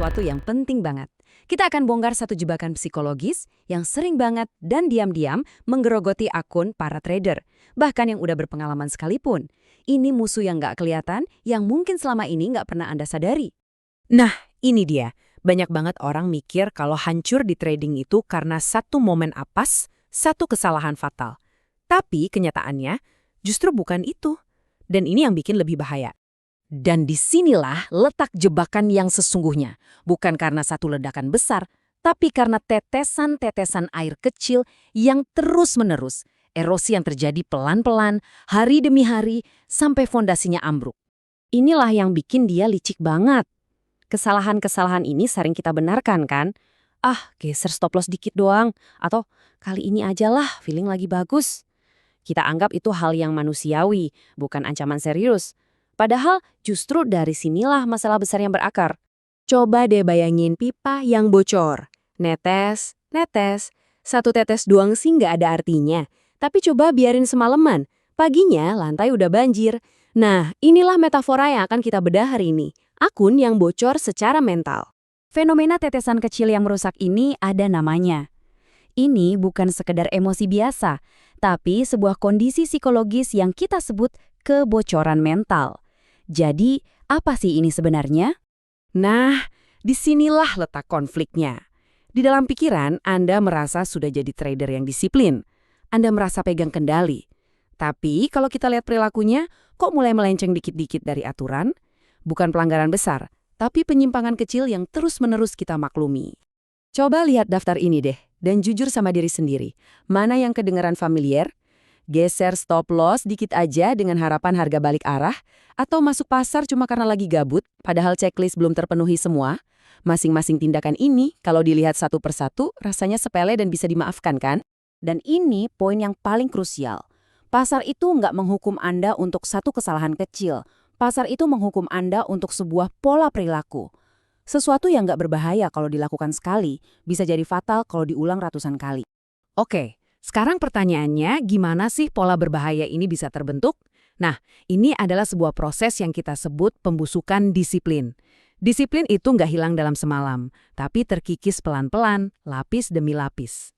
sesuatu yang penting banget. Kita akan bongkar satu jebakan psikologis yang sering banget dan diam-diam menggerogoti akun para trader, bahkan yang udah berpengalaman sekalipun. Ini musuh yang nggak kelihatan, yang mungkin selama ini nggak pernah Anda sadari. Nah, ini dia. Banyak banget orang mikir kalau hancur di trading itu karena satu momen apes, satu kesalahan fatal. Tapi kenyataannya justru bukan itu. Dan ini yang bikin lebih bahaya. Dan disinilah letak jebakan yang sesungguhnya. Bukan karena satu ledakan besar, tapi karena tetesan-tetesan air kecil yang terus-menerus. Erosi yang terjadi pelan-pelan, hari demi hari, sampai fondasinya ambruk. Inilah yang bikin dia licik banget. Kesalahan-kesalahan ini sering kita benarkan kan? Ah, geser stop loss dikit doang. Atau kali ini ajalah, feeling lagi bagus. Kita anggap itu hal yang manusiawi, bukan ancaman serius. Padahal justru dari sinilah masalah besar yang berakar. Coba deh bayangin pipa yang bocor. Netes, netes. Satu tetes doang sih nggak ada artinya. Tapi coba biarin semalaman. Paginya lantai udah banjir. Nah, inilah metafora yang akan kita bedah hari ini. Akun yang bocor secara mental. Fenomena tetesan kecil yang merusak ini ada namanya. Ini bukan sekedar emosi biasa, tapi sebuah kondisi psikologis yang kita sebut kebocoran mental. Jadi, apa sih ini sebenarnya? Nah, disinilah letak konfliknya. Di dalam pikiran, Anda merasa sudah jadi trader yang disiplin. Anda merasa pegang kendali. Tapi kalau kita lihat perilakunya, kok mulai melenceng dikit-dikit dari aturan? Bukan pelanggaran besar, tapi penyimpangan kecil yang terus-menerus kita maklumi. Coba lihat daftar ini deh, dan jujur sama diri sendiri. Mana yang kedengaran familiar? Geser stop loss dikit aja dengan harapan harga balik arah? Atau masuk pasar cuma karena lagi gabut, padahal checklist belum terpenuhi semua? Masing-masing tindakan ini, kalau dilihat satu persatu, rasanya sepele dan bisa dimaafkan kan? Dan ini poin yang paling krusial. Pasar itu nggak menghukum Anda untuk satu kesalahan kecil. Pasar itu menghukum Anda untuk sebuah pola perilaku. Sesuatu yang nggak berbahaya kalau dilakukan sekali, bisa jadi fatal kalau diulang ratusan kali. Oke, sekarang pertanyaannya, gimana sih pola berbahaya ini bisa terbentuk? Nah, ini adalah sebuah proses yang kita sebut pembusukan disiplin. Disiplin itu nggak hilang dalam semalam, tapi terkikis pelan-pelan, lapis demi lapis.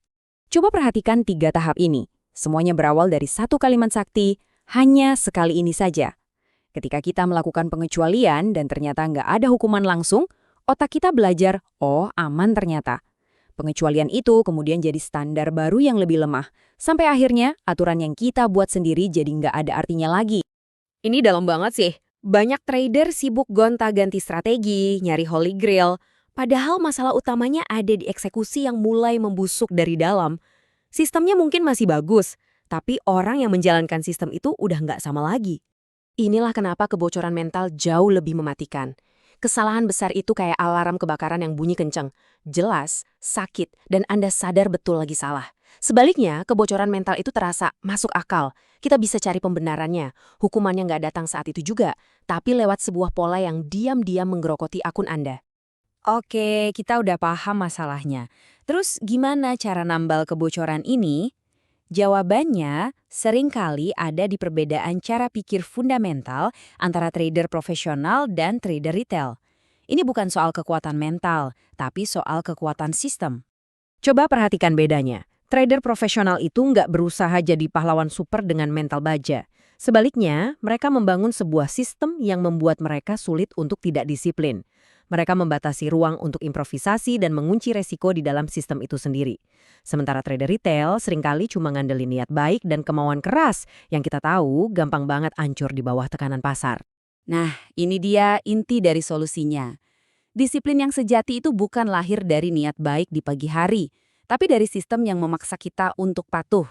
Coba perhatikan 3 tahap ini. Semuanya berawal dari satu kalimat sakti, hanya sekali ini saja. Ketika kita melakukan pengecualian dan ternyata nggak ada hukuman langsung, otak kita belajar, oh aman ternyata. Pengecualian itu kemudian jadi standar baru yang lebih lemah. Sampai akhirnya aturan yang kita buat sendiri jadi nggak ada artinya lagi. Ini dalam banget sih. Banyak trader sibuk gonta-ganti strategi, nyari holy grail. Padahal masalah utamanya ada di eksekusi yang mulai membusuk dari dalam. Sistemnya mungkin masih bagus, tapi orang yang menjalankan sistem itu udah nggak sama lagi. Inilah kenapa kebocoran mental jauh lebih mematikan. Kesalahan besar itu kayak alarm kebakaran yang bunyi kenceng. Jelas, sakit, dan Anda sadar betul lagi salah. Sebaliknya, kebocoran mental itu terasa masuk akal. Kita bisa cari pembenarannya. Hukumannya nggak datang saat itu juga, tapi lewat sebuah pola yang diam-diam menggerogoti akun Anda. Oke, kita udah paham masalahnya. Terus gimana cara nambal kebocoran ini? Jawabannya seringkali ada di perbedaan cara pikir fundamental antara trader profesional dan trader retail. Ini bukan soal kekuatan mental, tapi soal kekuatan sistem. Coba perhatikan bedanya. Trader profesional itu nggak berusaha jadi pahlawan super dengan mental baja. Sebaliknya, mereka membangun sebuah sistem yang membuat mereka sulit untuk tidak disiplin. Mereka membatasi ruang untuk improvisasi dan mengunci resiko di dalam sistem itu sendiri. Sementara trader retail seringkali cuma ngandelin niat baik dan kemauan keras yang kita tahu gampang banget hancur di bawah tekanan pasar. Nah, ini dia inti dari solusinya. Disiplin yang sejati itu bukan lahir dari niat baik di pagi hari, tapi dari sistem yang memaksa kita untuk patuh.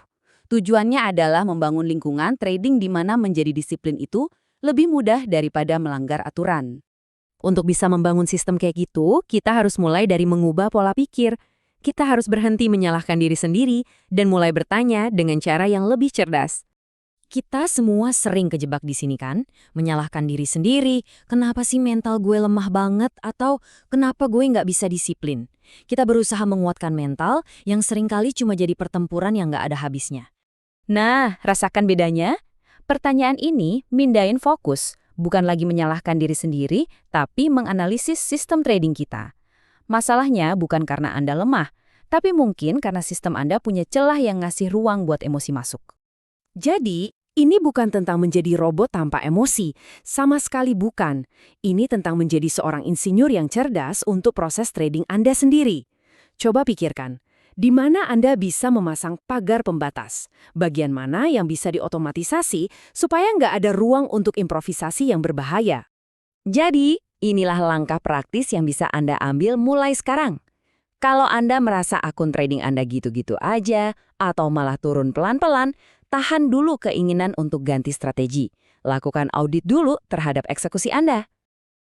Tujuannya adalah membangun lingkungan trading di mana menjadi disiplin itu lebih mudah daripada melanggar aturan. Untuk bisa membangun sistem kayak gitu, kita harus mulai dari mengubah pola pikir. Kita harus berhenti menyalahkan diri sendiri dan mulai bertanya dengan cara yang lebih cerdas. Kita semua sering kejebak di sini kan? Menyalahkan diri sendiri, kenapa sih mental gue lemah banget atau kenapa gue nggak bisa disiplin? Kita berusaha menguatkan mental yang seringkali cuma jadi pertempuran yang nggak ada habisnya. Nah, rasakan bedanya? Pertanyaan ini mindahin fokus. Bukan lagi menyalahkan diri sendiri, tapi menganalisis sistem trading kita. Masalahnya bukan karena Anda lemah, tapi mungkin karena sistem Anda punya celah yang ngasih ruang buat emosi masuk. Jadi, ini bukan tentang menjadi robot tanpa emosi, sama sekali bukan. Ini tentang menjadi seorang insinyur yang cerdas untuk proses trading Anda sendiri. Coba pikirkan, di mana Anda bisa memasang pagar pembatas? Bagian mana yang bisa diotomatisasi supaya nggak ada ruang untuk improvisasi yang berbahaya? Jadi, inilah langkah praktis yang bisa Anda ambil mulai sekarang. Kalau Anda merasa akun trading Anda gitu-gitu aja, atau malah turun pelan-pelan, tahan dulu keinginan untuk ganti strategi. Lakukan audit dulu terhadap eksekusi Anda.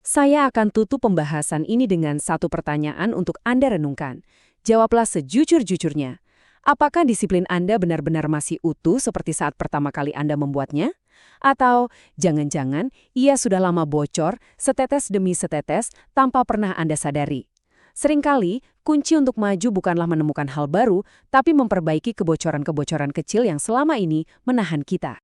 Saya akan tutup pembahasan ini dengan satu pertanyaan untuk Anda renungkan. Jawablah sejujur-jujurnya. Apakah disiplin Anda benar-benar masih utuh seperti saat pertama kali Anda membuatnya? Atau jangan-jangan ia sudah lama bocor setetes demi setetes tanpa pernah Anda sadari? Seringkali, kunci untuk maju bukanlah menemukan hal baru, tapi memperbaiki kebocoran-kebocoran kecil yang selama ini menahan kita.